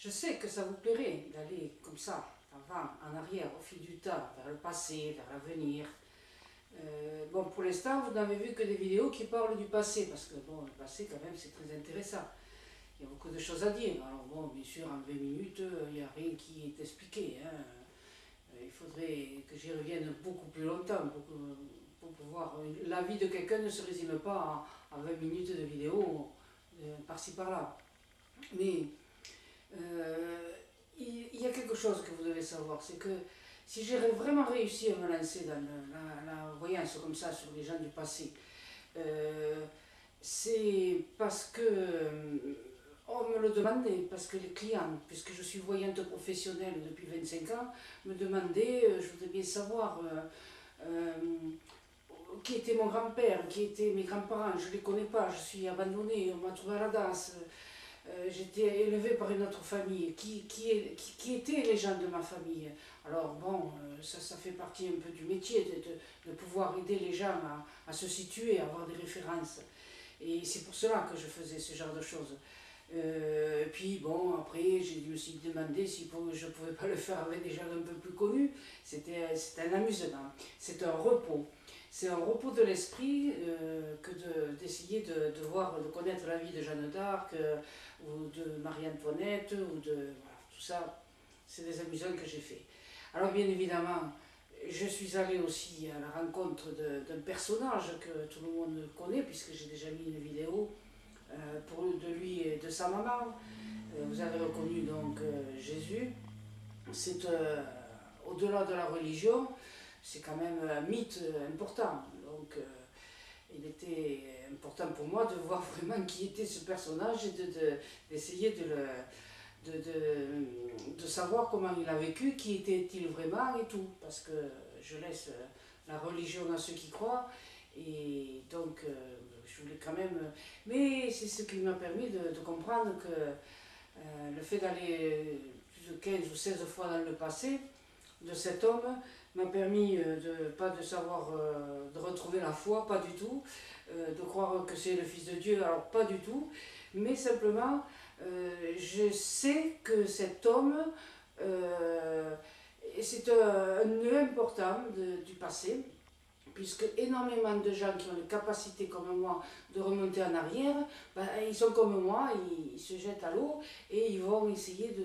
Je sais que ça vous plairait d'aller comme ça, avant, en arrière, au fil du temps, vers le passé, vers l'avenir. Bon, pour l'instant, vous n'avez vu que des vidéos qui parlent du passé, parce que bon, le passé, quand même, c'est très intéressant. Il y a beaucoup de choses à dire. Alors bon, bien sûr, en 20 minutes, il n'y a rien qui est expliqué, hein. Il faudrait que j'y revienne beaucoup plus longtemps pour pouvoir... La vie de quelqu'un ne se résume pas à 20 minutes de vidéo, par-ci par-là. Mais il y a quelque chose que vous devez savoir, c'est que si j'ai vraiment réussi à me lancer dans la voyance comme ça sur les gens du passé, c'est parce que on me le demandait, parce que les clients, puisque je suis voyante professionnelle depuis 25 ans, me demandaient, je voudrais bien savoir qui était mon grand-père, qui étaient mes grands-parents, je ne les connais pas, je suis abandonnée, on m'a trouvé à la danse. J'étais élevée par une autre famille. Qui étaient les gens de ma famille? Alors bon, ça fait partie un peu du métier de pouvoir aider les gens à se situer, à avoir des références. Et c'est pour cela que je faisais ce genre de choses. Puis bon, après, je me suis demandé si je ne pouvais pas le faire avec des gens un peu plus connus. C'était un amusement, c'est un repos. C'est un repos de l'esprit que d'essayer de voir, de connaître la vie de Jeanne d'Arc ou de Marie-Antoinette ou de... Voilà, tout ça, c'est des amusements que j'ai fait. Alors bien évidemment, je suis allée aussi à la rencontre d'un personnage que tout le monde connaît, puisque j'ai déjà mis une vidéo de lui et de sa maman. Vous avez reconnu donc Jésus. C'est au-delà de la religion, c'est quand même un mythe important. Donc il était important pour moi de voir vraiment qui était ce personnage et d'essayer de savoir comment il a vécu, qui était-il vraiment et tout. Parce que je laisse la religion à ceux qui croient. Et donc, je voulais quand même... Mais c'est ce qui m'a permis de comprendre que le fait d'aller plus de 15 ou 16 fois dans le passé de cet homme m'a permis pas de savoir, de retrouver la foi, pas du tout, de croire que c'est le Fils de Dieu, alors pas du tout, mais simplement, je sais que cet homme, c'est un nœud important du passé, puisque énormément de gens qui ont les capacités comme moi de remonter en arrière, ben, ils sont comme moi, ils se jettent à l'eau et ils vont essayer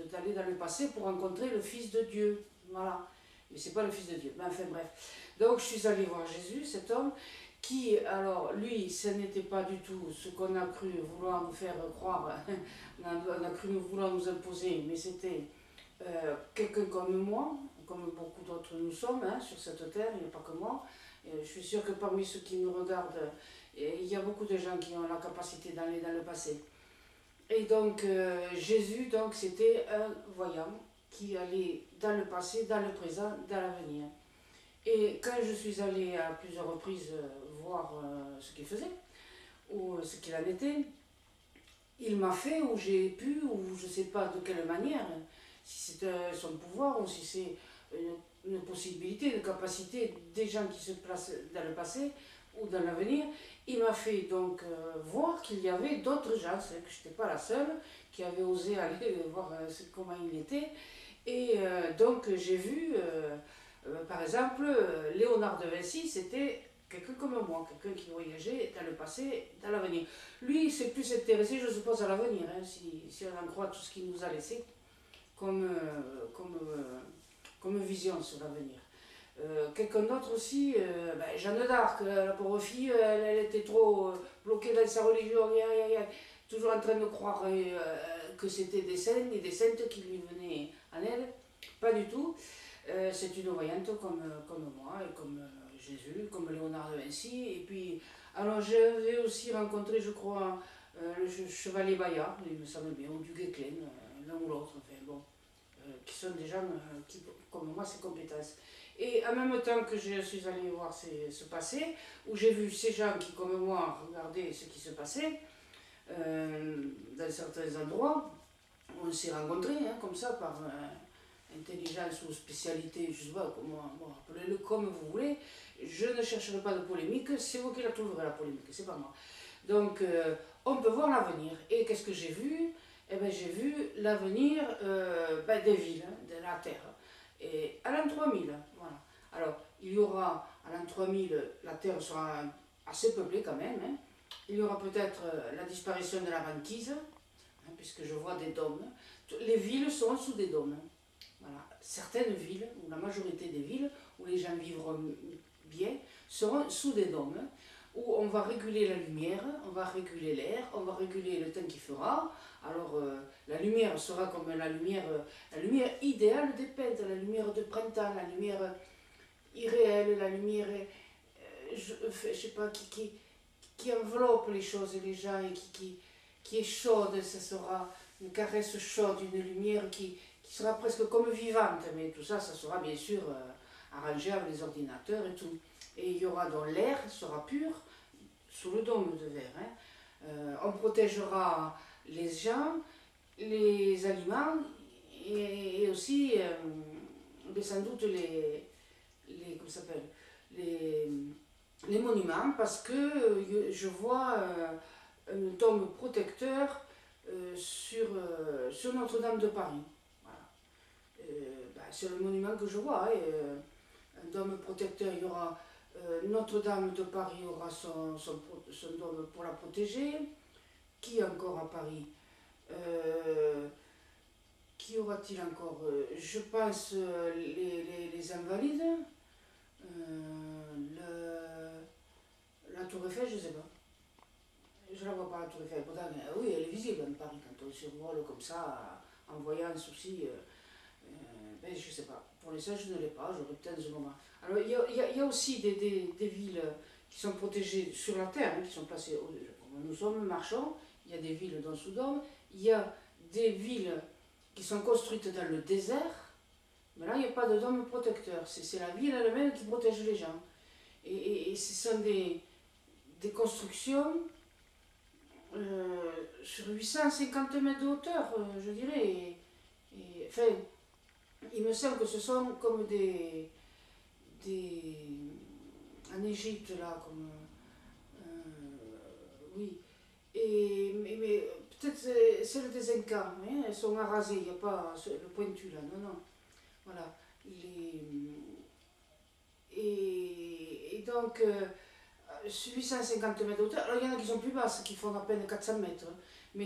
d'aller dans le passé pour rencontrer le Fils de Dieu. Voilà. Mais c'est pas le Fils de Dieu. Mais enfin bref. Donc je suis allée voir Jésus, cet homme, qui, alors lui, ce n'était pas du tout ce qu'on a cru vouloir nous faire croire, on a cru vouloir nous imposer, mais c'était quelqu'un comme moi, comme beaucoup d'autres nous sommes hein, sur cette terre, il n'y a pas que moi. Je suis sûre que parmi ceux qui nous regardent, il y a beaucoup de gens qui ont la capacité d'aller dans le passé. Et donc Jésus, donc, c'était un voyant qui allait dans le passé, dans le présent, dans l'avenir. Et quand je suis allée à plusieurs reprises voir ce qu'il faisait, ou ce qu'il en était, il m'a fait, ou j'ai pu, ou je ne sais pas de quelle manière, si c'est son pouvoir, ou si c'est une possibilité, une capacité des gens qui se placent dans le passé ou dans l'avenir, il m'a fait donc voir qu'il y avait d'autres gens, c'est que je n'étais pas la seule qui avait osé aller voir comment il était, et donc j'ai vu, par exemple, Léonard de Vinci, c'était quelqu'un comme moi, quelqu'un qui voyageait dans le passé, dans l'avenir. Lui, il s'est plus intéressé, je suppose, à l'avenir, hein, si on en croit tout ce qu'il nous a laissé comme vision sur l'avenir. Quelqu'un d'autre aussi, Jeanne d'Arc, la pauvre fille, elle était trop bloquée dans sa religion, toujours en train de croire que c'était des saints et des saintes qui lui venaient en aide. Pas du tout. C'est une voyante comme moi et comme Jésus, comme Léonard de Vinci. Et puis, alors j'avais aussi rencontré, je crois, le chevalier Bayard, il me semble bien, ou du Guesclin, l'un ou l'autre, enfin bon, qui sont des gens qui, comme moi, c'est compétences. Et en même temps que je suis allée voir ce passé, où j'ai vu ces gens qui, comme moi, regardaient ce qui se passait, dans certains endroits, on s'est rencontrés, hein, comme ça, par intelligence ou spécialité, je ne sais pas comment, bon, appelez-le comme vous voulez, je ne chercherai pas de polémique, c'est vous qui la trouverez la polémique, c'est pas moi. Donc, on peut voir l'avenir. Et qu'est-ce que j'ai vu? eh ben, j'ai vu l'avenir ben, des villes, hein, de la Terre. Et à l'an 3000, voilà. Alors, il y aura, à l'an 3000, la Terre sera assez peuplée quand même. Hein. Il y aura peut-être la disparition de la banquise, hein, puisque je vois des dômes. Les villes seront sous des dômes. Voilà. Certaines villes, ou la majorité des villes, où les gens vivront bien, seront sous des dômes, où on va réguler la lumière, on va réguler l'air, on va réguler le temps qu'il fera. Alors la lumière sera comme la lumière idéale des peintres, la lumière de printemps, la lumière irréelle, la lumière, je sais pas, qui enveloppe les choses et les gens et qui est chaude, ça sera une caresse chaude, une lumière qui sera presque comme vivante, mais tout ça, ça sera bien sûr arrangé avec les ordinateurs et tout. Et il y aura dans l'air, sera pur, sous le dôme de verre. Hein. On protégera les gens, les aliments et aussi, sans doute, comment ça s'appelle, les monuments, parce que je vois un dôme protecteur sur Notre-Dame de Paris. Voilà. Bah, c'est le monument que je vois. Hein, un dôme protecteur, il y aura Notre-Dame de Paris aura son dôme pour la protéger. Qui encore à Paris Qui aura-t-il encore je pense les Invalides, la Tour Eiffel, je ne sais pas. Je ne la vois pas, la Tour Eiffel. Pourtant, oui, elle est visible en Paris quand on survole comme ça, en voyance aussi. Ben, je ne sais pas. Pour l'instant, je ne l'ai pas, j'aurai peut-être ce moment. Alors, il y a aussi des villes qui sont protégées sur la terre, hein, qui sont placées. Nous sommes marchands, il y a des villes dans Soudan, il y a des villes qui sont construites dans le désert, mais là, il n'y a pas de dôme protecteur. C'est la ville elle-même qui protège les gens. Et ce sont des constructions sur 850 mètres de hauteur, je dirais. Enfin, il me semble que ce sont comme en Égypte, là, comme. Oui. Mais peut-être celles des Incas, hein, elles sont arasées, il n'y a pas le pointu là, non, non. Voilà. Et donc, 850 mètres de hauteur, alors il y en a qui sont plus basses, qui font à peine 400 mètres. Mais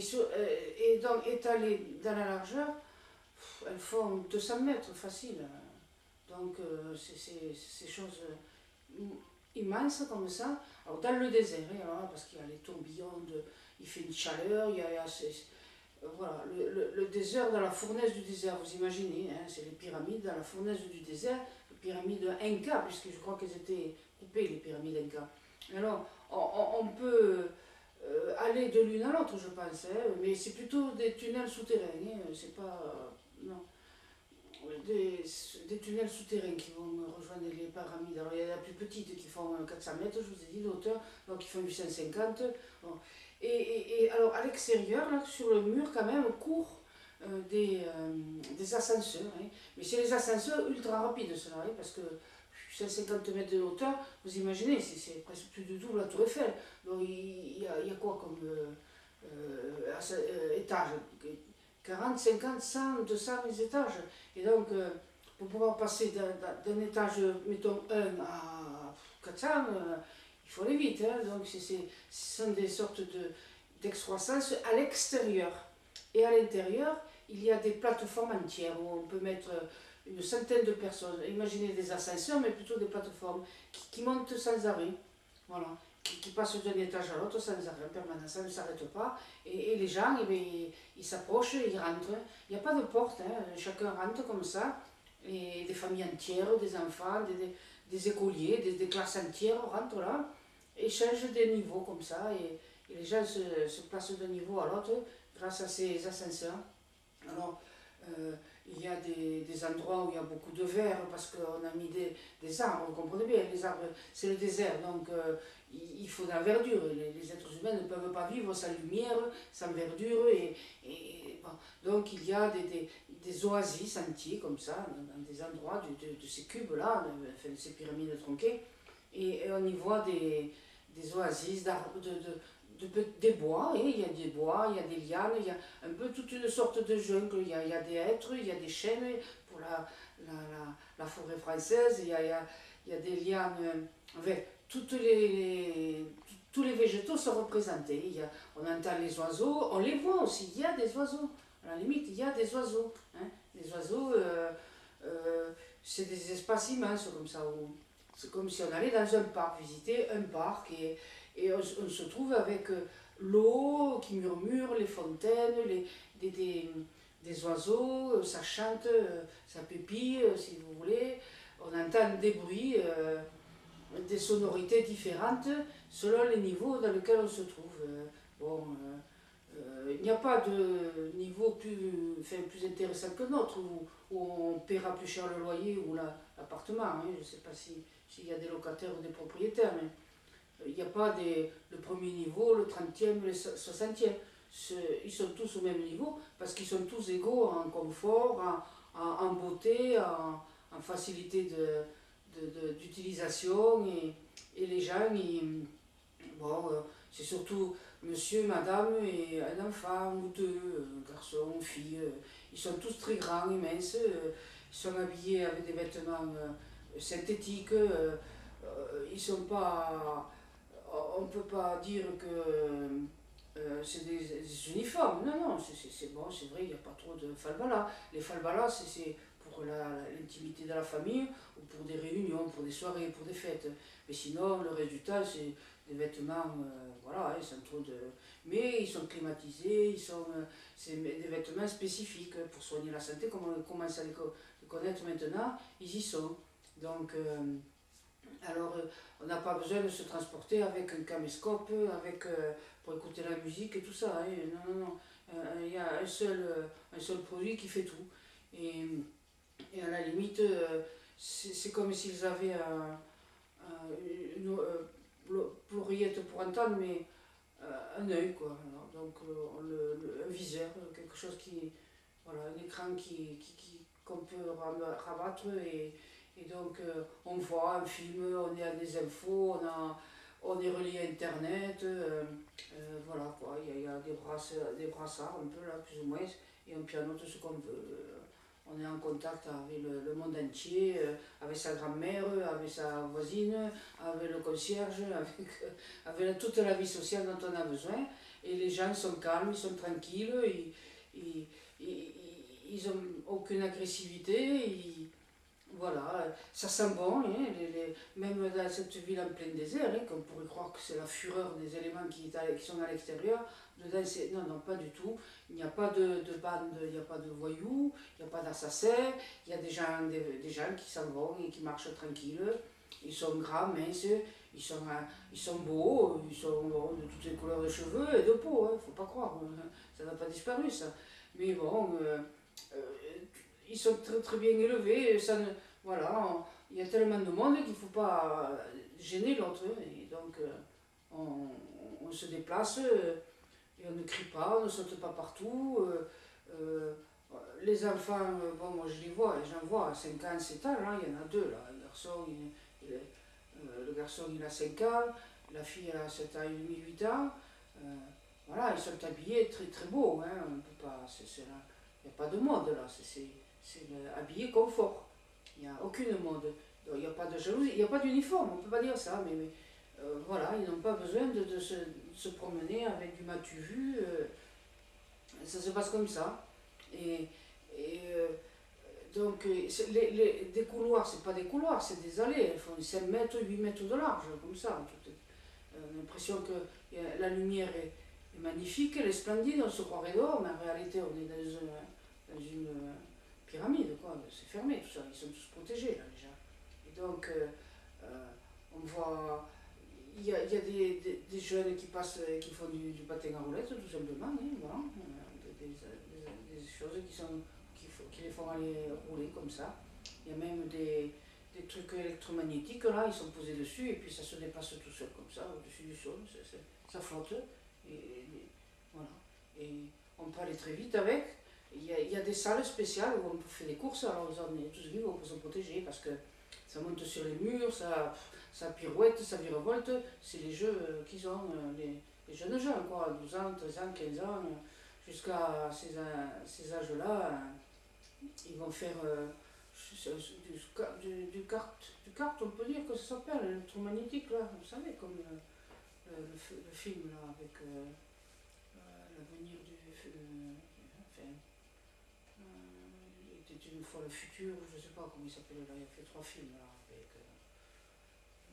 et donc, étalées dans la largeur, elles font 200 mètres facile. Donc, c'est ces choses immenses comme ça. Alors, dans le désert, hein, alors, parce qu'il y a les tourbillons, il fait une chaleur, voilà, le désert dans la fournaise du désert, vous imaginez, hein, c'est les pyramides dans la fournaise du désert, les pyramides Inca, puisque je crois qu'elles étaient coupées, les pyramides Inca. Alors, on peut aller de l'une à l'autre, je pense, hein, mais c'est plutôt des tunnels souterrains, hein, c'est pas. Non. Des tunnels souterrains qui vont rejoindre les pyramides. Alors, il y a la plus petite qui font 400 mètres, je vous ai dit, de hauteur, donc qui font 850. Bon. Et alors, à l'extérieur, là, sur le mur, quand même, court des ascenseurs. Hein. Mais c'est les ascenseurs ultra rapides, cela, hein, parce que 150 mètres de hauteur, vous imaginez, c'est presque plus du double la Tour Eiffel. Donc, il y a quoi comme étage 40, 50, 100, 200 étages. Et donc, pour pouvoir passer d'un étage, mettons 1 à 400, il faut aller vite. Hein. Donc, ce sont des sortes d'excroissance à l'extérieur. Et à l'intérieur, il y a des plateformes entières où on peut mettre une centaine de personnes. Imaginez des ascenseurs, mais plutôt des plateformes qui montent sans arrêt. Voilà. Qui passent d'un étage à l'autre sans arrêt, en permanence, ça ne s'arrête pas. Et les gens, eh bien, ils s'approchent, ils rentrent. Il n'y a pas de porte, hein. Chacun rentre comme ça. Et des familles entières, des enfants, des écoliers, des classes entières rentrent là et changent des niveaux comme ça. Et les gens se placent d'un niveau à l'autre grâce à ces ascenseurs. Alors, il y a des endroits où il y a beaucoup de verre parce qu'on a mis des arbres, vous comprenez bien, les arbres, c'est le désert, donc il faut de la verdure. Les êtres humains ne peuvent pas vivre sans lumière, sans verdure. Bon. Donc il y a des oasis entiers comme ça, dans des endroits de ces cubes-là, de ces pyramides tronquées, et on y voit des oasis des bois, et il y a des bois, il y a des lianes, il y a un peu toute une sorte de jungle, il y a des hêtres, il y a des chênes pour la forêt française, il y a des lianes, enfin, tous les végétaux sont représentés. On entend les oiseaux, on les voit aussi, il y a des oiseaux, à la limite il y a des oiseaux. Hein. Les oiseaux, c'est des espaces immenses comme ça, c'est comme si on allait dans un parc, visiter un parc, et on se trouve avec l'eau qui murmure, les fontaines, des oiseaux, ça chante, ça pépille, si vous voulez. On entend des bruits, des sonorités différentes selon les niveaux dans lesquels on se trouve. Bon, il n'y a pas de niveau plus intéressant que l'autre, où on paiera plus cher le loyer ou l'appartement. Hein. Je ne sais pas s'il y a des locataires ou des propriétaires, mais il n'y a pas le premier niveau, le 30e, le 60e. Ils sont tous au même niveau parce qu'ils sont tous égaux en confort, en beauté, en facilité d'utilisation. Et les gens, bon, c'est surtout monsieur, madame et un enfant ou deux, garçon, fille. Ils sont tous très grands, immenses. Ils sont habillés avec des vêtements synthétiques. Ils sont pas. On ne peut pas dire que c'est des uniformes. Non, non, c'est bon, c'est vrai, il n'y a pas trop de falbalas. Les falbalas, c'est pour l'intimité de la famille ou pour des réunions, pour des soirées, pour des fêtes. Mais sinon, le résultat, c'est des vêtements, voilà, ils sont trop de. Mais ils sont climatisés, c'est des vêtements spécifiques pour soigner la santé, comme on commence à les connaître maintenant, ils y sont. Donc, alors, on n'a pas besoin de se transporter avec un caméscope, pour écouter la musique et tout ça. Hein. Non, non, non. Il y a un seul produit qui fait tout. Et, et à la limite, c'est comme s'ils avaient une l'oreillette pour entendre, mais un œil, quoi. Alors, donc, un viseur, quelque chose qui. Voilà, un écran qu'on peut rabattre, et donc on voit un film, on est à des infos, on est relié à Internet, voilà quoi, il y a des brassards un peu là, plus ou moins, et on pianote ce qu'on veut. On est en contact avec le monde entier, avec sa grand-mère, avec sa voisine, avec le concierge, avec toute la vie sociale dont on a besoin. Et les gens sont calmes, ils sont tranquilles, ils n'ont aucune agressivité. Voilà, ça sent bon, hein, même dans cette ville en plein désert, hein, qu'on pourrait croire que c'est la fureur des éléments qui sont à l'extérieur. Dedans, non, non, pas du tout. Il n'y a pas de bande, il n'y a pas de voyous, il n'y a pas d'assassins, il y a des gens qui s'en vont et qui marchent tranquilles. Ils sont grands, minces, ils sont beaux, ils sont bon, de toutes les couleurs de cheveux et de peau, il ne faut pas croire, ça n'a pas disparu ça. Mais bon, ils sont très, très bien élevés, voilà, il y a tellement de monde qu'il ne faut pas gêner l'autre. Et donc, on se déplace, et on ne crie pas, on ne saute pas partout. Les enfants, bon, moi je les vois, j'en vois à 5 ans, 7 ans, là, il y en a deux, là. Le garçon il a 5 ans, la fille elle a 7 ans et demi, 8 ans. Voilà, ils sont habillés très très beaux, hein, on peut pas, il n'y a pas de mode là, c'est habillé confort. Il n'y a aucune mode. Donc, il n'y a pas de jalousie, il n'y a pas d'uniforme, on ne peut pas dire ça, mais voilà, ils n'ont pas besoin de se promener avec du matu vu. Ça se passe comme ça. Et, donc, des couloirs, c'est pas des couloirs, c'est des allées. Elles font 5 mètres, 8 mètres de large, comme ça. On a l'impression que la lumière est magnifique, elle est splendide, on se croirait dehors, mais en réalité, on est dans une pyramide, quoi. C'est fermé, tout ça. Ils sont tous protégés, là, déjà. Et donc, on voit. Il y a des jeunes qui passent, qui font du patin à roulettes, tout simplement, hein, voilà. Des choses qui les font aller rouler comme ça. Il y a même des trucs électromagnétiques, là, ils sont posés dessus, et puis ça se déplace tout seul, comme ça, au-dessus du sol, ça flotte, et voilà. Et on peut aller très vite avec. Il y a des salles spéciales où on fait des courses, alors on est tous vivants pour se protéger, parce que ça monte sur les murs, ça pirouette, ça virevolte, c'est les jeux qu'ils ont, des jeunes gens, quoi, 12 ans, 13 ans, 15 ans, jusqu'à ces âges-là, ils vont faire du kart, on peut dire que ça s'appelle, électromagnétique, là, vous savez, comme le film, là, avec l'avenir enfin, il était une fois le futur, je ne sais pas comment il s'appelait, là, il a fait 3 films, là, avec,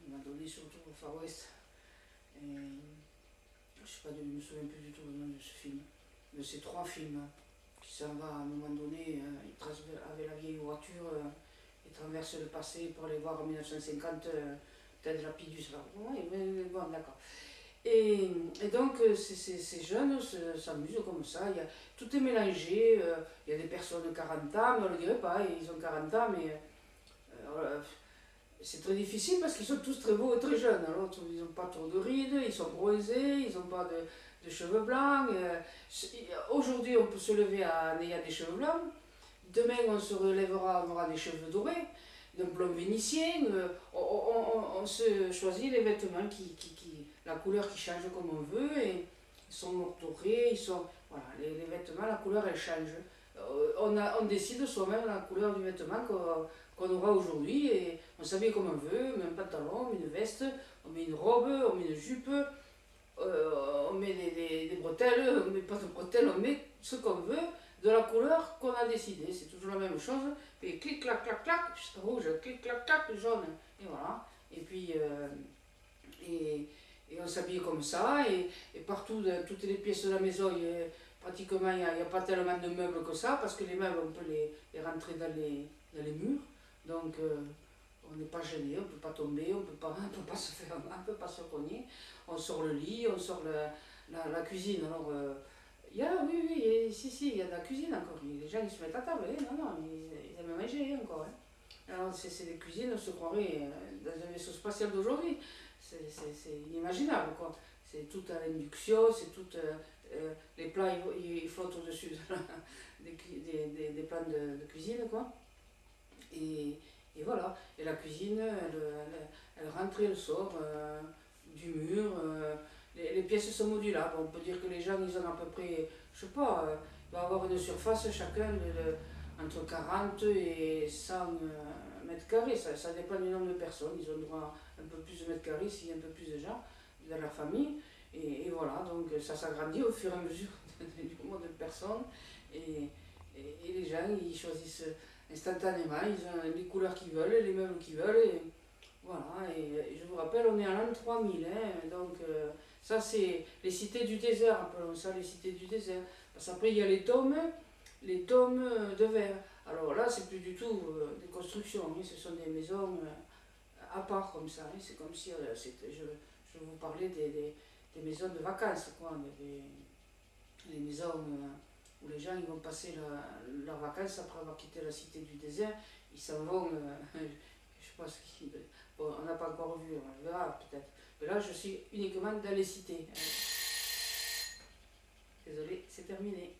il m'a donné surtout au Far West, et je sais pas, je me souviens plus du tout le nom de ce film, de ces 3 films, qui s'en va à un moment donné, il trace avec la vieille voiture, il traverse le passé pour aller voir en 1950 peut-être Lapidus. Oui, bon, d'accord. Et donc ces jeunes s'amusent comme ça, tout est mélangé, il y a des personnes de 40 ans, mais on ne le dirait pas, ils ont 40 ans, mais c'est très difficile parce qu'ils sont tous très beaux et très jeunes. Alors, ils n'ont pas trop de rides, ils sont bronzés, ils n'ont pas de cheveux blancs. Aujourd'hui, on peut se lever en ayant des cheveux blancs. Demain, on se relèvera, on aura des cheveux dorés, d'un blond vénitien. On se choisit les vêtements, la couleur qui change comme on veut. Et ils sont dorés, voilà, les vêtements, la couleur, elle change. On décide soi-même la couleur du vêtement qu'on aura aujourd'hui et on s'habille comme on veut, on met un pantalon, on met une veste, on met une robe, on met une jupe, on met des bretelles, on met pas de bretelles, on met ce qu'on veut de la couleur qu'on a décidé. C'est toujours la même chose. Et clic, clac, clac, clac, rouge, clic, clac, clac, jaune. Et voilà. Et puis, et on s'habille comme ça. Et partout, dans toutes les pièces de la maison, pratiquement, il n'y a pas tellement de meubles que ça, parce que les meubles, on peut les rentrer dans les murs. Donc, on n'est pas gêné, on ne peut pas tomber, on ne peut pas se faire mal, on ne peut pas se cogner. On sort le lit, on sort la cuisine. Alors, oui, si, il y a de la cuisine encore. Les gens, ils se mettent à table, hein. Non, ils aiment manger encore. Hein. Alors, c'est des cuisines, on se croirait dans un vaisseau spatial d'aujourd'hui. C'est inimaginable, quoi. C'est tout à l'induction, c'est tout... les plats, ils flottent au-dessus des plans de cuisine, quoi. Et voilà. Et la cuisine, elle rentre et elle sort du mur. Les pièces sont modulables. On peut dire que les gens, ils ont à peu près, je sais pas, il va avoir une surface chacun entre 40 et 100 mètres carrés. Ça dépend du nombre de personnes. Ils ont droit à un peu plus de mètres carrés s'il y a un peu plus de gens dans la famille. Et voilà, donc ça s'agrandit au fur et à mesure du nombre de personnes. Et les gens, ils choisissent instantanément, ils ont les couleurs qu'ils veulent, les meubles qu'ils veulent. Et voilà, et je vous rappelle, on est à l'an 3000, hein, donc ça c'est les cités du désert, appelons ça les cités du désert. Parce qu'après il y a les tomes de verre. Alors là, c'est plus du tout des constructions, hein, ce sont des maisons à part comme ça. Hein, c'est comme si je vous parlais des maisons de vacances, quoi, les maisons où les gens ils vont passer leurs vacances après avoir quitté la cité du désert. Ils s'en vont, je sais pas ce qu'ils... Bon, on n'a pas encore vu, on verra peut-être. Mais là, je suis uniquement dans les cités. Désolée, c'est terminé.